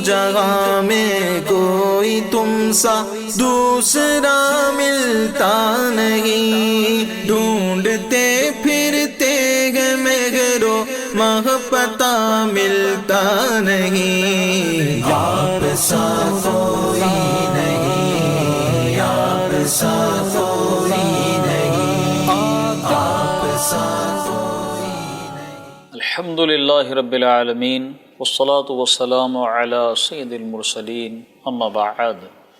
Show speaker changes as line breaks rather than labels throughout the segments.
جہاں میں کوئی تم سا دوسرا ملتا نہیں، ڈھونڈتے پھرتے گئے مہرو مہ پتا ملتا نہیں، یار سا کوئی نہیں، یار سا کوئی نہیں، آپ سا کوئی نہیں۔
الحمدللہ رب العالمین والصلاة والسلام علی سید المرسلین، اما بعد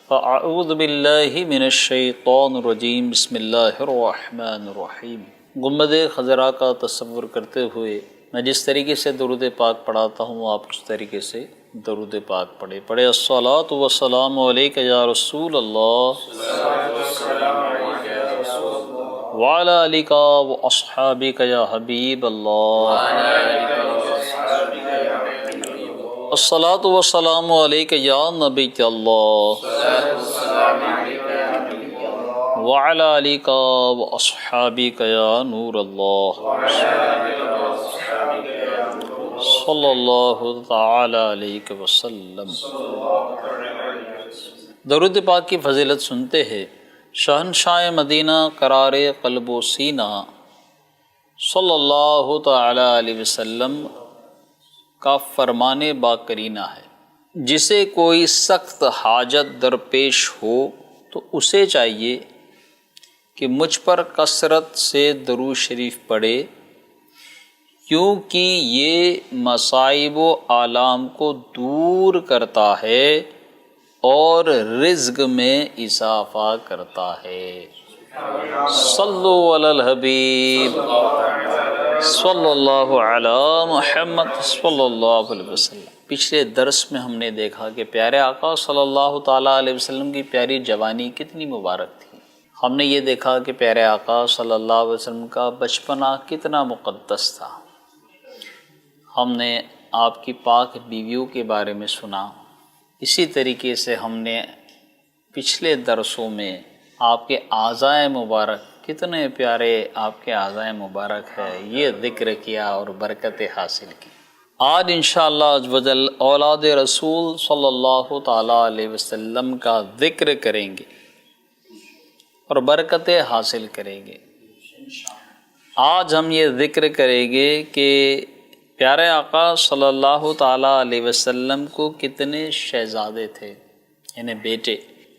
فاعوذ باللہ من الشیطان الرجیم، بسم اللہ الرحمن الرحیم۔ گنبد خضرا کا تصور کرتے ہوئے میں جس طریقے سے درود پاک پڑھاتا ہوں آپ اس طریقے سے درود پاک پڑھے الصلاۃ والسلام علیک یا رسول اللہ وعلی آلک واصحابک یا حبیب اللہ، الصلاۃ والسلام علیک یا نبی اللہ وعلی آلک واصحابک یا نور اللہ، صلی اللہ تعالی علیہ وسلم۔ درود پاک کی فضیلت سنتے ہیں شہنشاہ مدینہ قرار قلب و سینہ صلی اللہ تعالی علیہ وسلم کا فرمان باقرینہ ہے، جسے کوئی سخت حاجت درپیش ہو تو اسے چاہیے کہ مجھ پر کثرت سے درود شریف پڑھے، کیونکہ یہ مصائب و آلام کو دور کرتا ہے اور رزق میں اضافہ کرتا ہے۔ صلو علی الحبیب صلی اللہ علی محمد صلی اللہ علیہ وسلم۔ پچھلے درس میں ہم نے دیکھا کہ پیارے آقا صلی اللہ تعالیٰ علیہ وسلم کی پیاری جوانی کتنی مبارک تھی۔ ہم نے یہ دیکھا کہ پیارے آقا صلی اللہ علیہ وسلم کا بچپنا کتنا مقدس تھا۔ ہم نے آپ کی پاک بیویوں کے بارے میں سنا، اسی طریقے سے ہم نے پچھلے درسوں میں آپ کے اعضائے مبارک، کتنے پیارے آپ کے اعضائے مبارک ہے، یہ ذکر کیا اور برکتیں حاصل کی۔ آج انشاءاللہ عز و جل اولاد رسول صلی اللہ تعالیٰ علیہ وسلم کا ذکر کریں گے اور برکتیں حاصل کریں گے۔ آج ہم یہ ذکر کریں گے کہ پیارے آقا صلی اللہ تعالیٰ علیہ وسلم کو کتنے شہزادے تھے، یعنی بیٹے،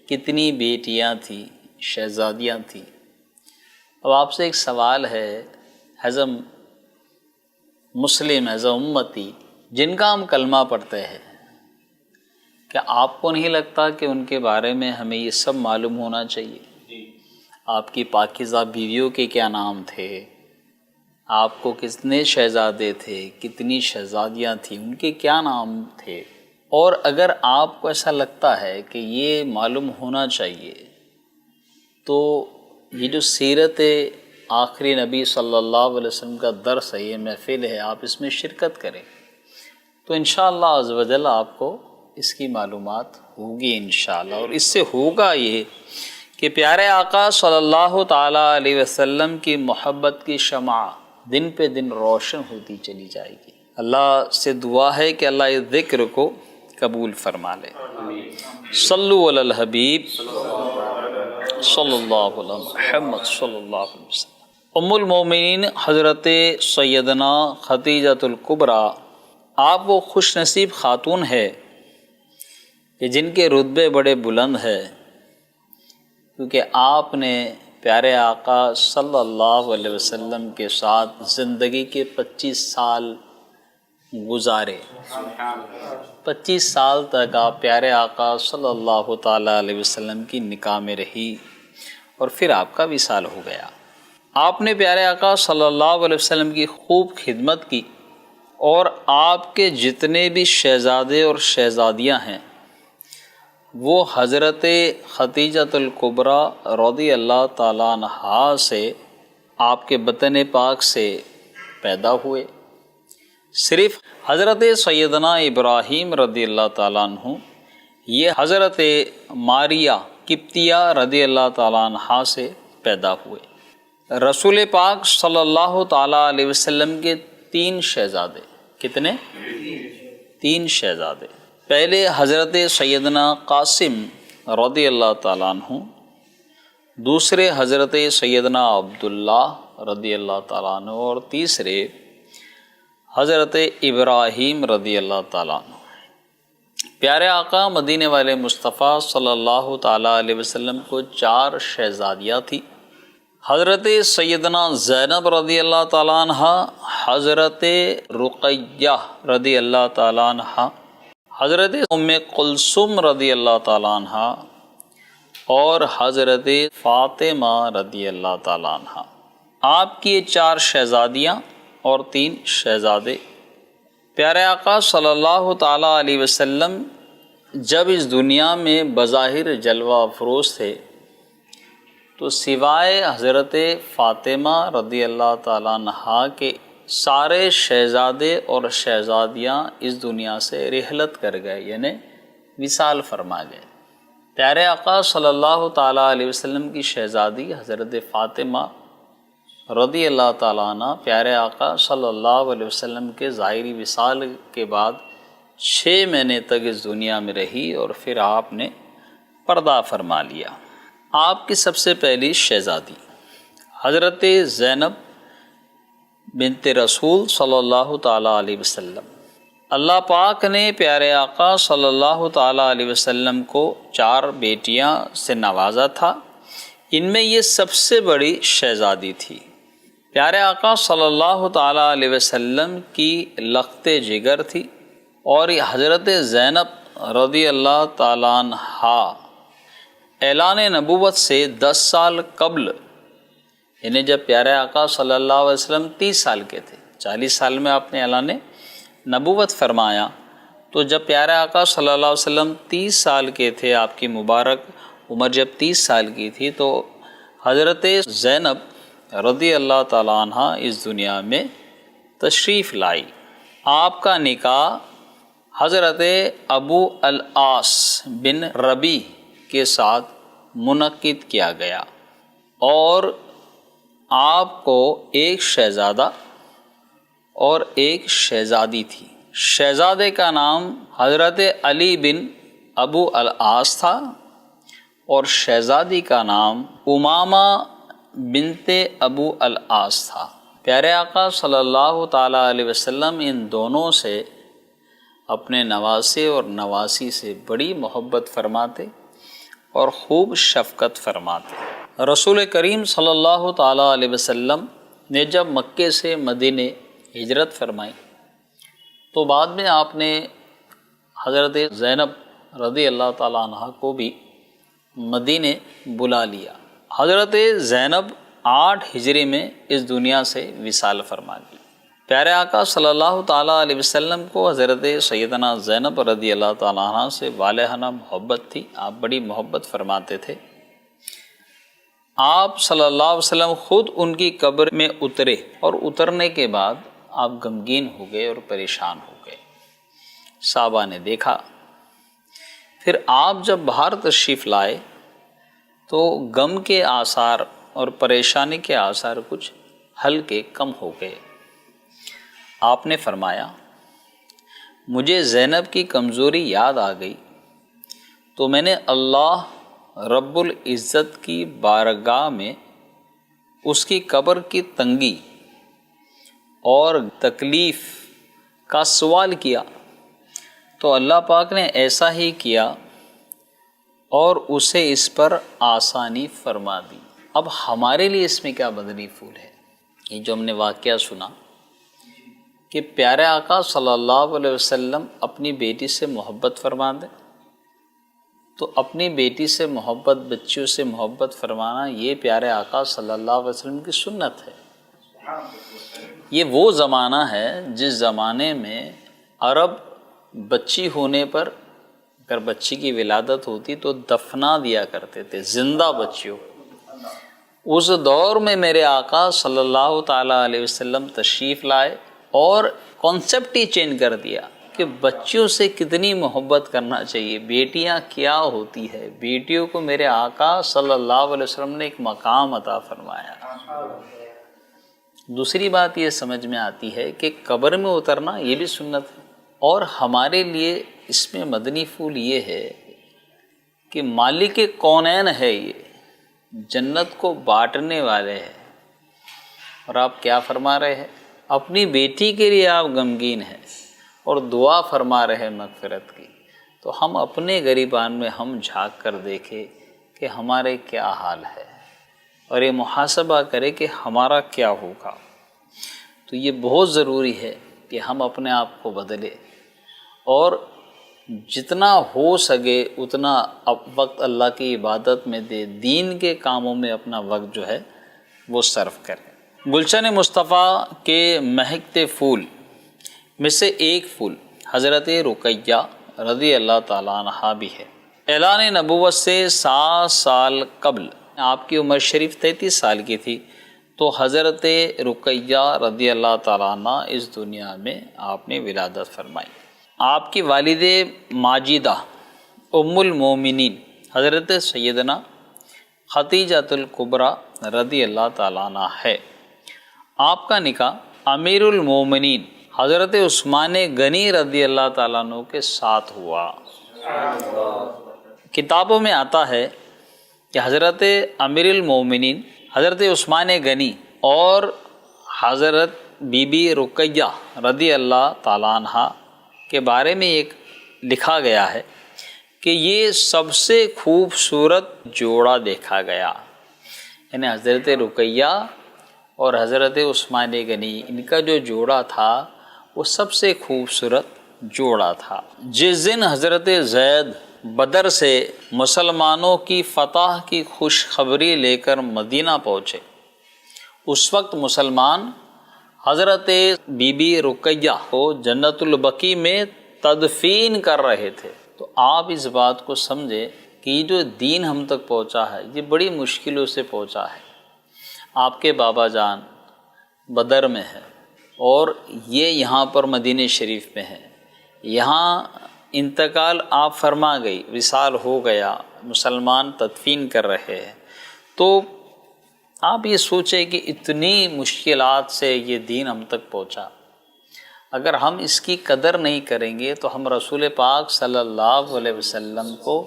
کتنی بیٹیاں تھیں، شہزادیاں تھیں۔ اب آپ سے ایک سوال ہے، as a Muslim, as a امتی جن کا ہم کلمہ پڑھتے ہیں، کیا آپ کو نہیں لگتا کہ ان کے بارے میں ہمیں یہ سب معلوم ہونا چاہیے؟ آپ کی پاکیزہ بیویوں کے کیا نام تھے، آپ کو کتنے شہزادے تھے، کتنی شہزادیاں تھیں، ان کے کیا نام تھے؟ اور اگر آپ کو ایسا لگتا ہے کہ یہ معلوم ہونا چاہیے تو یہ جو سیرت آخری نبی صلی اللہ علیہ وسلم کا درس ہے، یہ محفل ہے، آپ اس میں شرکت کریں تو انشاءاللہ عز و جل آپ کو اس کی معلومات ہوگی انشاءاللہ۔ اور اس سے ہوگا یہ کہ پیارے آقا صلی اللہ تعالیٰ علیہ وسلم کی محبت کی شمع دن پہ دن روشن ہوتی چلی جائے گی۔ اللہ سے دعا ہے کہ اللہ اس ذکر کو قبول فرما لے۔ صلو علی الحبیب صلی اللہ علیہ محمد صلی اللہ علیہ وسلم۔ ام المومنین حضرت سیدنا خدیجۃ الکبریٰ، آپ وہ خوش نصیب خاتون ہے کہ جن کے رتبے بڑے بلند ہیں، کیونکہ آپ نے پیارے آقا صلی اللہ علیہ وسلم کے ساتھ زندگی کے 25 سال گزارے۔ 25 سال تک آپ پیارے آقا صلی اللہ تعالیٰ علیہ وسلم کی نکاح میں رہی اور پھر آپ کا وصال ہو گیا۔ آپ نے پیارے آقا صلی اللہ علیہ وسلم کی خوب خدمت کی اور آپ کے جتنے بھی شہزادے اور شہزادیاں ہیں وہ حضرت خدیجۃ الکبریٰ رضی اللہ تعالیٰ عنہا سے، آپ کے بطن پاک سے پیدا ہوئے۔ صرف حضرت سیدنا ابراہیم رضی اللہ تعالیٰ عنہ یہ حضرت ماریہ قبطیہ رضی اللہ تعالیٰ عنہا سے پیدا ہوئے۔ رسول پاک صلی اللہ تعالیٰ علیہ وسلم کے 3 شہزادے، کتنے؟ 3 شہزادے، پہلے حضرت سیدنا قاسم رضی اللہ تعالیٰ عنہ، دوسرے حضرت سیدنا عبداللہ رضی اللہ تعالیٰ عنہ، اور تیسرے حضرت ابراہیم رضی اللہ تعالیٰ عنہ۔ پیارے آقا مدینے والے مصطفیٰ صلی اللہ تعالیٰ علیہ وسلم کو 4 شہزادیاں تھیں۔ حضرت سیدنا زینب رضی اللہ تعالیٰ عنہ، حضرت رقیہ رضی اللہ تعالیٰ عنہ، حضرت ام کلثوم رضی اللہ تعالیٰ عنہ، اور حضرت فاطمہ رضی اللہ تعالیٰ عنہ۔ آپ کی یہ 4 شہزادیاں اور 3 شہزادے۔ پیارے آقا صلی اللہ تعالیٰ علیہ وسلم جب اس دنیا میں بظاہر جلوہ افروز تھے تو سوائے حضرت فاطمہ رضی اللہ تعالیٰ عنہ کے سارے شہزادے اور شہزادیاں اس دنیا سے رحلت کر گئے، یعنی وصال فرما گئے۔ پیارے آقا صلی اللہ تعالیٰ علیہ وسلم کی شہزادی حضرت فاطمہ رضی اللہ تعالیٰ عنہ پیارے آقا صلی اللہ علیہ وسلم کے ظاہری وصال کے بعد 6 مہینے تک اس دنیا میں رہی، اور پھر آپ نے پردہ فرما لیا۔ آپ کی سب سے پہلی شہزادی حضرت زینب بنت رسول صلی اللہ تعالیٰ علیہ وسلم۔ اللہ پاک نے پیارے آقا صلی اللہ تعالیٰ علیہ وسلم کو 4 بیٹیاں سے نوازا تھا، ان میں یہ سب سے بڑی شہزادی تھی۔ پیارے آقا صلی اللہ تعالیٰ علیہ وسلم کی لخت جگر تھی، اور یہ حضرت زینب رضی اللہ تعالیٰ عنہا اعلان نبوت سے 10 سال قبل، یعنی جب پیارے آقا صلی اللہ علیہ وسلم 30 سال کے تھے، 40 سال میں آپ نے اعلان نبوت فرمایا، تو جب پیارے آقا صلی اللہ علیہ وسلم 30 سال کے تھے، آپ کی مبارک عمر جب 30 سال کی تھی، تو حضرت زینب رضی اللہ تعالیٰ عنہ اس دنیا میں تشریف لائی۔ آپ کا نکاح حضرت ابو العاص بن ربیع کے ساتھ منعقد کیا گیا، اور آپ کو ایک شہزادہ اور ایک شہزادی تھی۔ شہزادے کا نام حضرت علی بن ابو العاص تھا، اور شہزادی کا نام امامہ بنت ابو العاص تھا۔ پیارے آقا صلی اللہ تعالیٰ علیہ وسلم ان دونوں سے، اپنے نواسے اور نواسی سے بڑی محبت فرماتے اور خوب شفقت فرماتے۔ رسول کریم صلی اللہ تعالیٰ علیہ وسلم نے جب مکے سے مدینے ہجرت فرمائی، تو بعد میں آپ نے حضرت زینب رضی اللہ تعالیٰ عنہ کو بھی مدینے بلا لیا۔ حضرت زینب 8 ہجری میں اس دنیا سے وصال فرما گئی۔ پیارے آقا صلی اللہ تعالیٰ علیہ وسلم کو حضرت سیدنا زینب رضی اللہ تعالیٰ عنہ سے والہانہ محبت تھی، آپ بڑی محبت فرماتے تھے۔ آپ صلی اللہ علیہ وسلم خود ان کی قبر میں اترے، اور اترنے کے بعد آپ غمگین ہو گئے اور پریشان ہو گئے۔ صحابہ نے دیکھا، پھر آپ جب باہر تشریف لائے تو غم کے آثار اور پریشانی کے آثار کچھ ہلکے کم ہو گئے۔ آپ نے فرمایا، مجھے زینب کی کمزوری یاد آ گئی، تو میں نے اللہ رب العزت کی بارگاہ میں اس کی قبر کی تنگی اور تکلیف کا سوال کیا، تو اللہ پاک نے ایسا ہی کیا اور اسے اس پر آسانی فرما دی۔ اب ہمارے لیے اس میں کیا مدنی پھول ہے؟ یہ جو ہم نے واقعہ سنا کہ پیارے آقا صلی اللہ علیہ وسلم اپنی بیٹی سے محبت فرما دیں، تو اپنی بیٹی سے محبت، بچیوں سے محبت فرمانا، یہ پیارے آقا صلی اللہ علیہ وسلم کی سنت ہے۔ یہ وہ زمانہ ہے جس زمانے میں عرب بچی ہونے پر، اگر بچی کی ولادت ہوتی تو دفنا دیا کرتے تھے، زندہ بچیوں۔ اس دور میں میرے آقا صلی اللہ تعالیٰ علیہ وسلم تشریف لائے اور کانسیپٹ ہی چینج کر دیا کہ بچیوں سے کتنی محبت کرنا چاہیے، بیٹیاں کیا ہوتی ہے۔ بیٹیوں کو میرے آقا صلی اللہ علیہ وسلم نے ایک مقام عطا فرمایا۔ دوسری بات یہ سمجھ میں آتی ہے کہ قبر میں اترنا یہ بھی سنت ہے، اور ہمارے لیے اس میں مدنی پھول یہ ہے کہ مالک کونین ہے، یہ جنت کو بانٹنے والے ہیں، اور آپ کیا فرما رہے ہیں؟ اپنی بیٹی کے لیے آپ غمگین ہیں اور دعا فرما رہے ہیں مغفرت کی۔ تو ہم اپنے گریبان میں ہم جھانک کر دیکھیں کہ ہمارے کیا حال ہے، اور یہ محاسبہ کرے کہ ہمارا کیا ہوگا۔ تو یہ بہت ضروری ہے کہ ہم اپنے آپ کو بدلیں، اور جتنا ہو سکے اتنا وقت اللہ کی عبادت میں دے، دین کے کاموں میں اپنا وقت جو ہے وہ صرف کریں۔ گلشن مصطفیٰ کے مہکتے پھول میں سے ایک پھول حضرت رقیہ رضی اللہ تعالیٰ عنہ بھی ہے۔ اعلان نبوت سے 7 سال قبل، آپ کی عمر شریف 33 سال کی تھی، تو حضرت رقیہ رضی اللہ تعالیٰ عنہ اس دنیا میں آپ نے ولادت فرمائی۔ آپ کی والد ماجدہ ام المومنین حضرت سیدنا خدیجۃ الکبریٰ رضی اللہ تعالیٰ عنہ ہے۔ آپ کا نکاح امیر المومنین حضرت عثمان غنی رضی اللہ تعالیٰ عنہ کے ساتھ ہوا۔ کتابوں میں آتا ہے کہ حضرت امیر المومنین حضرت عثمان غنی اور حضرت بی بی رقیہ رضی اللہ تعالیٰ عنہ کے بارے میں ایک لکھا گیا ہے کہ یہ سب سے خوبصورت جوڑا دیکھا گیا، یعنی حضرت رقیہ اور حضرت عثمان غنی، ان کا جو جوڑا تھا وہ سب سے خوبصورت جوڑا تھا۔ جس دن حضرت زید بدر سے مسلمانوں کی فتح کی خوشخبری لے کر مدینہ پہنچے، اس وقت مسلمان حضرت بی بی رقیہ کو جنت البقیع میں تدفین کر رہے تھے۔ تو آپ اس بات کو سمجھے کہ یہ جو دین ہم تک پہنچا ہے یہ بڑی مشکلوں سے پہنچا ہے۔ آپ کے بابا جان بدر میں ہے اور یہ یہاں پر مدینہ شریف میں ہے، یہاں انتقال آپ فرما گئی، وصال ہو گیا، مسلمان تدفین کر رہے ہیں۔ تو آپ یہ سوچیں کہ اتنی مشکلات سے یہ دین ہم تک پہنچا، اگر ہم اس کی قدر نہیں کریں گے تو ہم رسول پاک صلی اللہ علیہ وسلم کو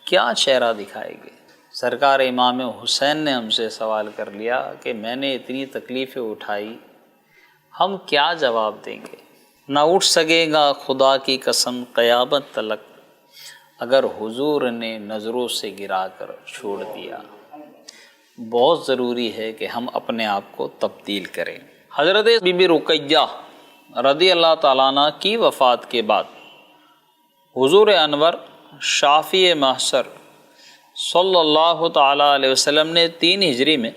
کیا چہرہ دکھائیں گے؟ سرکار امام حسین نے ہم سے سوال کر لیا کہ میں نے اتنی تکلیفیں اٹھائی، ہم کیا جواب دیں گے؟ نہ اٹھ سکے گا خدا کی قسم قیامت تلک اگر حضور نے نظروں سے گرا کر چھوڑ دیا۔ بہت ضروری ہے کہ ہم اپنے آپ کو تبدیل کریں۔ حضرت بی بی رقیہ رضی اللہ تعالیٰ عنہ کی وفات کے بعد حضور انور شافی محشر صلی اللہ تعالیٰ علیہ وسلم نے 3 ہجری میں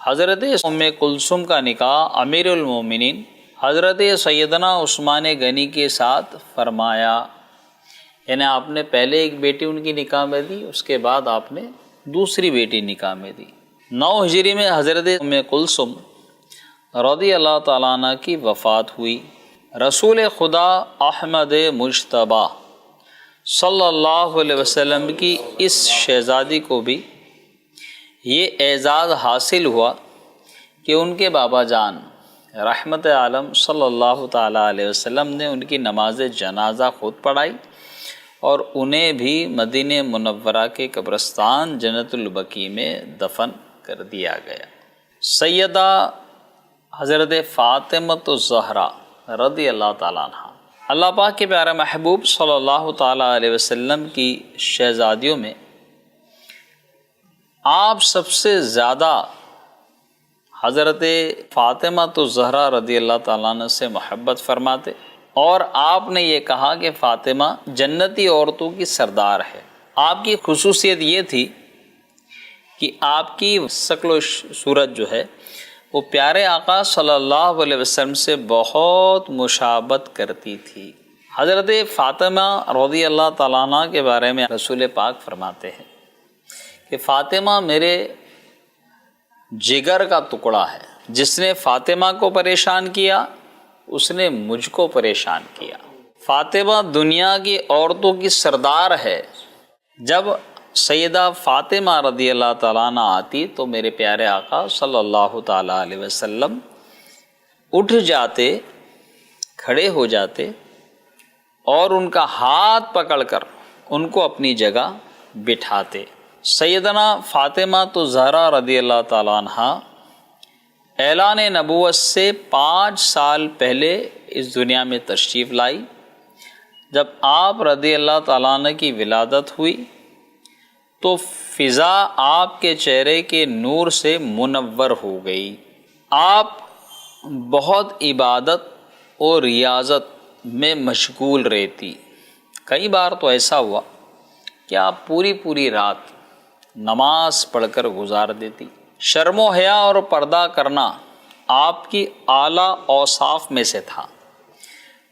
حضرت ام کلثوم کا نکاح امیر المومنین حضرت سیدنا عثمان غنی کے ساتھ فرمایا، یعنی آپ نے پہلے ایک بیٹی ان کی نکاح میں دی، اس کے بعد آپ نے دوسری بیٹی نکاح میں دی۔ 9 ہجری میں حضرت ام کلثوم رضی اللہ تعالیٰ عنہ کی وفات ہوئی۔ رسول خدا احمد مجتبیٰ صلی اللہ علیہ وسلم کی اس شہزادی کو بھی یہ اعزاز حاصل ہوا کہ ان کے بابا جان رحمت عالم صلی اللہ تعالیٰ علیہ وسلم نے ان کی نماز جنازہ خود پڑھائی اور انہیں بھی مدینہ منورہ کے قبرستان جنت البقیع میں دفن کر دیا گیا۔ سیدہ حضرت فاطمۃ الزہرا رضی اللہ تعالیٰ عنہ، اللہ پاک کے پیارے محبوب صلی اللہ تعالیٰ علیہ وسلم کی شہزادیوں میں آپ سب سے زیادہ حضرت فاطمۃ الزہرا رضی اللہ تعالیٰ عنہ سے محبت فرماتے، اور آپ نے یہ کہا کہ فاطمہ جنتی عورتوں کی سردار ہے۔ آپ کی خصوصیت یہ تھی کہ آپ کی شکل و صورت جو ہے وہ پیارے آقا صلی اللہ علیہ وسلم سے بہت مشابہت کرتی تھی۔ حضرت فاطمہ رضی اللہ تعالیٰ عنہ کے بارے میں رسول پاک فرماتے ہیں کہ فاطمہ میرے جگر کا ٹکڑا ہے، جس نے فاطمہ کو پریشان کیا اس نے مجھ کو پریشان کیا۔ فاطمہ دنیا کی عورتوں کی سردار ہے۔ جب سیدہ فاطمہ رضی اللہ تعالیٰ عنہ آتی تو میرے پیارے آقا صلی اللہ تعالیٰ علیہ وسلم اٹھ جاتے، کھڑے ہو جاتے اور ان کا ہاتھ پکڑ کر ان کو اپنی جگہ بٹھاتے۔ سیدنا فاطمہ تو زہرا رضی اللہ تعالیٰ عنہ اعلان نبوت سے 5 سال پہلے اس دنیا میں تشریف لائی۔ جب آپ رضی اللہ تعالیٰ عنہ کی ولادت ہوئی تو فضا آپ کے چہرے کے نور سے منور ہو گئی۔ آپ بہت عبادت اور ریاضت میں مشغول رہتی۔ کئی بار تو ایسا ہوا کہ آپ پوری رات نماز پڑھ کر گزار دیتی۔ شرم و حیا اور پردہ کرنا آپ کی اعلیٰ اوصاف میں سے تھا۔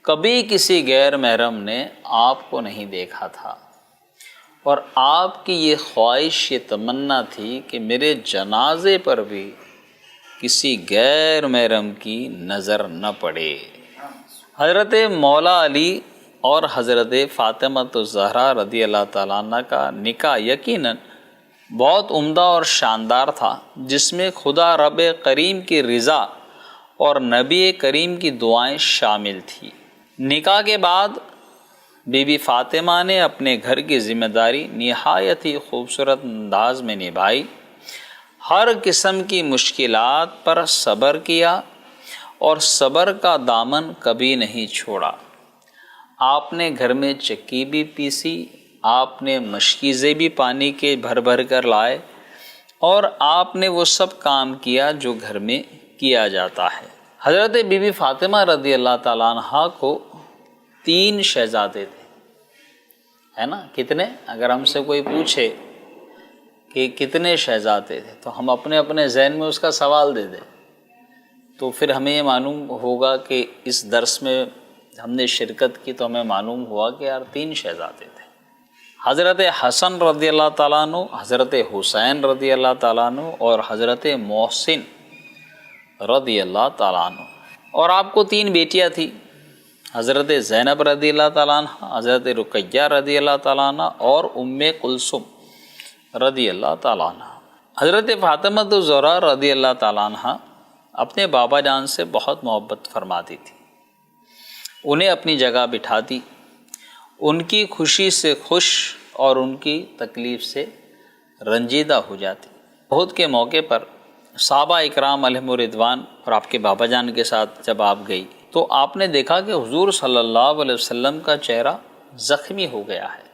کبھی کسی غیر محرم نے آپ کو نہیں دیکھا تھا، اور آپ کی یہ خواہش، یہ تمنا تھی کہ میرے جنازے پر بھی کسی غیر محرم کی نظر نہ پڑے۔ حضرت مولا علی اور حضرت فاطمہ الزہرا رضی اللہ تعالیٰ عنہ کا نکاح یقیناً بہت عمدہ اور شاندار تھا، جس میں خدا رب کریم کی رضا اور نبی کریم کی دعائیں شامل تھیں۔ نکاح کے بعد بی بی فاطمہ نے اپنے گھر کی ذمہ داری نہایت ہی خوبصورت انداز میں نبھائی۔ ہر قسم کی مشکلات پر صبر کیا اور صبر کا دامن کبھی نہیں چھوڑا۔ آپ نے گھر میں چکی بھی پیسی، آپ نے مشکیزیں بھی پانی کے بھر کر لائے، اور آپ نے وہ سب کام کیا جو گھر میں کیا جاتا ہے۔ حضرت بی بی فاطمہ رضی اللہ تعالیٰ عنہ کو 3 شہزادے تھے، ہے نا؟ کتنے؟ اگر ہم سے کوئی پوچھے کہ کتنے شہزادے تھے تو ہم اپنے ذہن میں اس کا سوال دے دیں، تو پھر ہمیں یہ معلوم ہوگا کہ اس درس میں ہم نے شرکت کی تو ہمیں معلوم ہوا کہ یار 3 شہزادے تھے۔ حضرت حسن رضی اللہ تعالیٰ عنہ، حضرت حسین رضی اللہ تعالیٰ عنہ اور حضرت محسن رضی اللہ تعالیٰ عنہ۔ اور آپ کو 3 بیٹیاں تھیں، حضرت زینب رضی اللہ تعالیٰ عنہ، حضرت رقیہ رضی اللہ تعالیٰ عنہ اور ام کلثوم رضی اللہ تعالیٰ عنہ۔ حضرت فاطمہ الزہرا رضی اللہ تعالیٰ عنہ اپنے بابا جان سے بہت محبت فرماتی تھی، انہیں اپنی جگہ بٹھاتی، ان کی خوشی سے خوش اور ان کی تکلیف سے رنجیدہ ہو جاتی۔ احد کے موقع پر صحابہ اکرام علیہم رضوان اور آپ کے بابا جان کے ساتھ جب آپ گئی تو آپ نے دیکھا کہ حضور صلی اللہ علیہ وسلم کا چہرہ زخمی ہو گیا ہے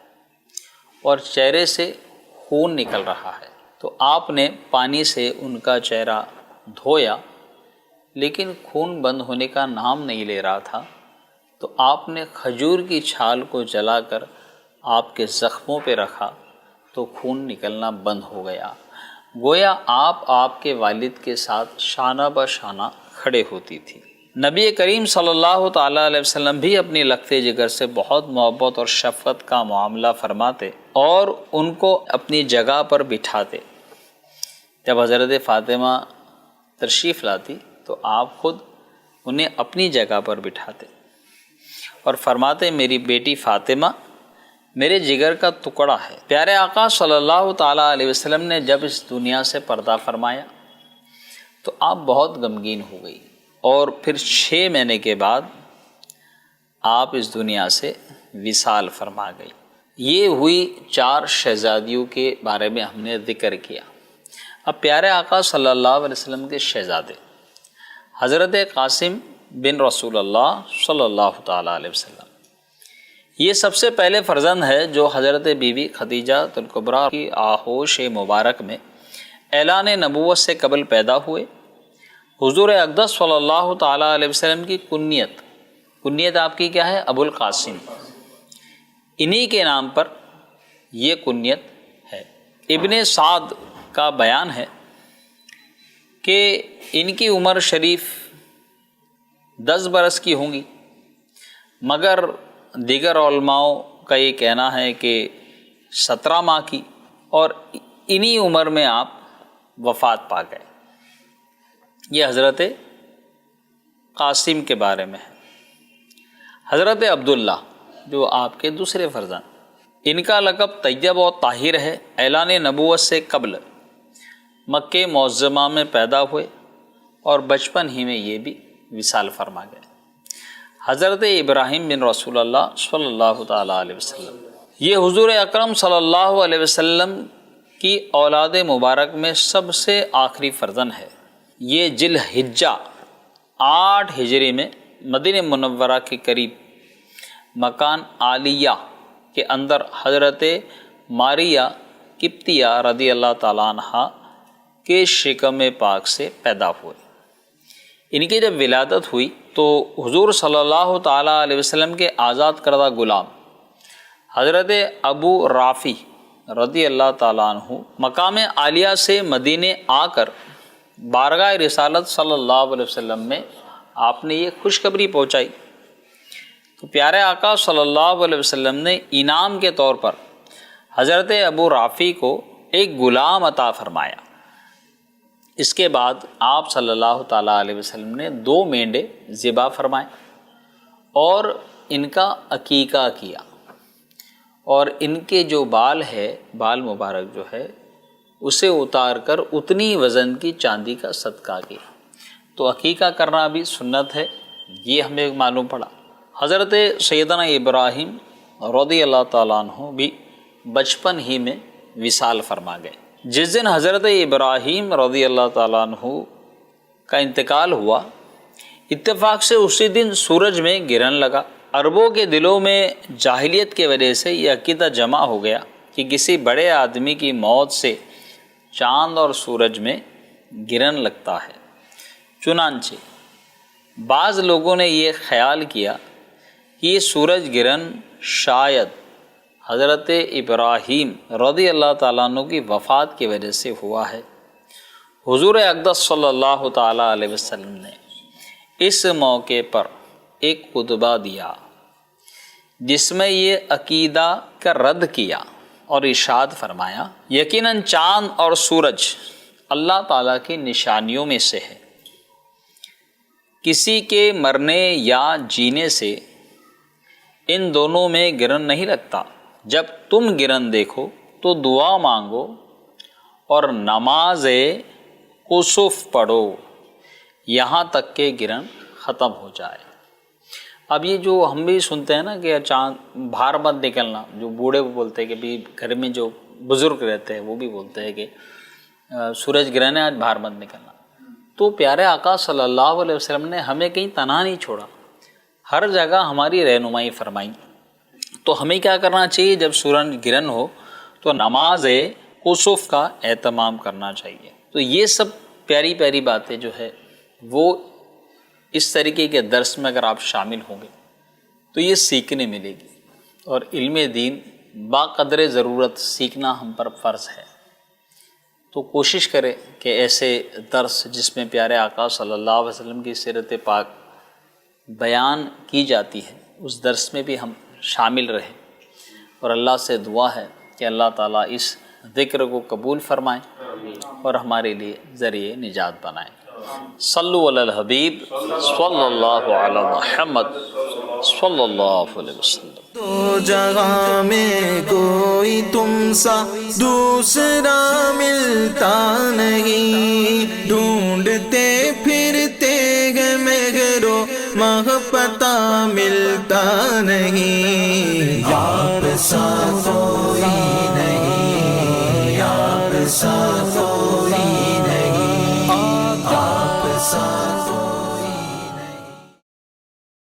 اور چہرے سے خون نکل رہا ہے۔ تو آپ نے پانی سے ان کا چہرہ دھویا، لیکن خون بند ہونے کا نام نہیں لے رہا تھا، تو آپ نے کھجور کی چھال کو جلا کر آپ کے زخموں پہ رکھا تو خون نکلنا بند ہو گیا۔ گویا آپ کے والد کے ساتھ شانہ بہ شانہ کھڑے ہوتی تھی۔ نبی کریم صلی اللہ تعالیٰ علیہ وسلم بھی اپنی لخت جگر سے بہت محبت اور شفقت کا معاملہ فرماتے اور ان کو اپنی جگہ پر بٹھاتے۔ جب حضرت فاطمہ تشریف لاتی تو آپ خود انہیں اپنی جگہ پر بٹھاتے اور فرماتے، میری بیٹی فاطمہ میرے جگر کا ٹکڑا ہے۔ پیارے آقا صلی اللہ تعالیٰ علیہ وسلم نے جب اس دنیا سے پردہ فرمایا تو آپ بہت غمگین ہو گئی، اور پھر 6 مہینے کے بعد آپ اس دنیا سے وصال فرما گئی۔ یہ ہوئی 4 شہزادیوں کے بارے میں ہم نے ذکر کیا۔ اب پیارے آقا صلی اللہ علیہ وسلم کے شہزادے حضرت قاسم بن رسول اللہ صلی اللہ تعالیٰ علیہ وسلم، یہ سب سے پہلے فرزند ہے جو حضرت بی بی خدیجہ الکبریٰ کی آغوش مبارک میں اعلان نبوت سے قبل پیدا ہوئے۔ حضور اقدس صلی اللہ تعالیٰ علیہ وسلم کی کنیت آپ کی کیا ہے؟ ابو القاسم، انہی کے نام پر یہ کنیت ہے۔ ابن سعد کا بیان ہے کہ ان کی عمر شریف 10 برس کی ہوں گی، مگر دیگر علماء کا یہ کہنا ہے کہ 17 ماہ کی، اور انہی عمر میں آپ وفات پا گئے۔ یہ حضرت قاسم کے بارے میں ہے۔ حضرت عبداللہ جو آپ کے دوسرے فرزند، ان کا لقب طیب و طاہر ہے۔ اعلان نبوت سے قبل مکہ معظمہ میں پیدا ہوئے اور بچپن ہی میں یہ بھی وصال فرما گئے۔ حضرت ابراہیم بن رسول اللہ صلی اللہ تعالیٰ علیہ وسلم، یہ حضور اکرم صلی اللہ علیہ وسلم کی اولاد مبارک میں سب سے آخری فرزند ہے۔ یہ ذی الحجہ 8 ہجری میں مدینہ منورہ کے قریب مکان عالیہ کے اندر حضرت ماریہ قبطیہ رضی اللہ تعالیٰ عنہ کے شکم پاک سے پیدا ہوئے۔ ان کی جب ولادت ہوئی تو حضور صلی اللہ تعالیٰ علیہ وسلم کے آزاد کردہ غلام حضرت ابو رافع رضی اللہ تعالیٰ عنہ مقام عالیہ سے مدینے آ کر بارگاہ رسالت صلی اللہ علیہ وسلم میں آپ نے یہ خوشخبری پہنچائی تو پیارے آقا صلی اللہ علیہ وسلم نے انعام کے طور پر حضرت ابو رافع کو ایک غلام عطا فرمایا۔ اس کے بعد آپ صلی اللہ تعالیٰ علیہ وسلم نے 2 مینڈے ذبح فرمائے اور ان کا عقیقہ کیا، اور ان کے جو بال ہے، بال مبارک جو ہے، اسے اتار کر اتنی وزن کی چاندی کا صدقہ کیا۔ تو عقیقہ کرنا بھی سنت ہے، یہ ہمیں معلوم پڑا۔ حضرت سیدنا ابراہیم رضی اللہ تعالیٰ عنہ بھی بچپن ہی میں وصال فرما گئے۔ جس دن حضرت ابراہیم رضی اللہ تعالیٰ عنہ کا انتقال ہوا، اتفاق سے اسی دن سورج میں گرہن لگا۔ عربوں کے دلوں میں جاہلیت کی وجہ سے یہ عقیدہ جمع ہو گیا کہ کسی بڑے آدمی کی موت سے چاند اور سورج میں گرہن لگتا ہے۔ چنانچہ بعض لوگوں نے یہ خیال کیا کہ یہ سورج گرہن شاید حضرت ابراہیم رضی اللہ تعالیٰ عنہ کی وفات کی وجہ سے ہوا ہے۔ حضور اقدس صلی اللہ تعالیٰ علیہ وسلم نے اس موقع پر ایک خطبہ دیا جس میں یہ عقیدہ کا رد کیا اور ارشاد فرمایا، یقیناً چاند اور سورج اللہ تعالیٰ کی نشانیوں میں سے ہے، کسی کے مرنے یا جینے سے ان دونوں میں گرہن نہیں لگتا۔ جب تم گرہن دیکھو تو دعا مانگو اور نماز کسوف پڑھو یہاں تک کہ گرہن ختم ہو جائے۔ اب یہ جو ہم بھی سنتے ہیں نا کہ چاند باہر مت نکلنا، جو بوڑھے بولتے ہیں کہ بھی گھر میں جو بزرگ رہتے ہیں وہ بھی بولتے ہیں کہ سورج گرہن ہے آج باہر مت نکلنا، تو پیارے آقا صلی اللہ علیہ وسلم نے ہمیں کہیں تنہا نہیں چھوڑا، ہر جگہ ہماری رہنمائی فرمائی۔ تو ہمیں کیا کرنا چاہیے؟ جب سورج گرہن ہو تو نماز کسوف کا اہتمام کرنا چاہیے۔ تو یہ سب پیاری پیاری باتیں جو ہے وہ اس طریقے کے درس میں اگر آپ شامل ہوں گے تو یہ سیکھنے ملے گی، اور علم دین با قدر ضرورت سیکھنا ہم پر فرض ہے۔ تو کوشش کریں کہ ایسے درس جس میں پیارے آقا صلی اللہ علیہ وسلم کی سیرت پاک بیان کی جاتی ہے، اس درس میں بھی ہم شامل رہیں، اور اللہ سے دعا ہے کہ اللہ تعالیٰ اس ذکر کو قبول فرمائے اور ہمارے لیے ذریعہ نجات بنائے۔ صلو علی الحبیب صلی اللہ علی محمد صلی اللہ علیہ وسلم۔
دو جہاں میں کوئی تم سا دوسرا ملتا نہیں، ڈھونڈتے پھرتے گئے مگر و مغ پتہ ملتا نہیں، یار ساتھ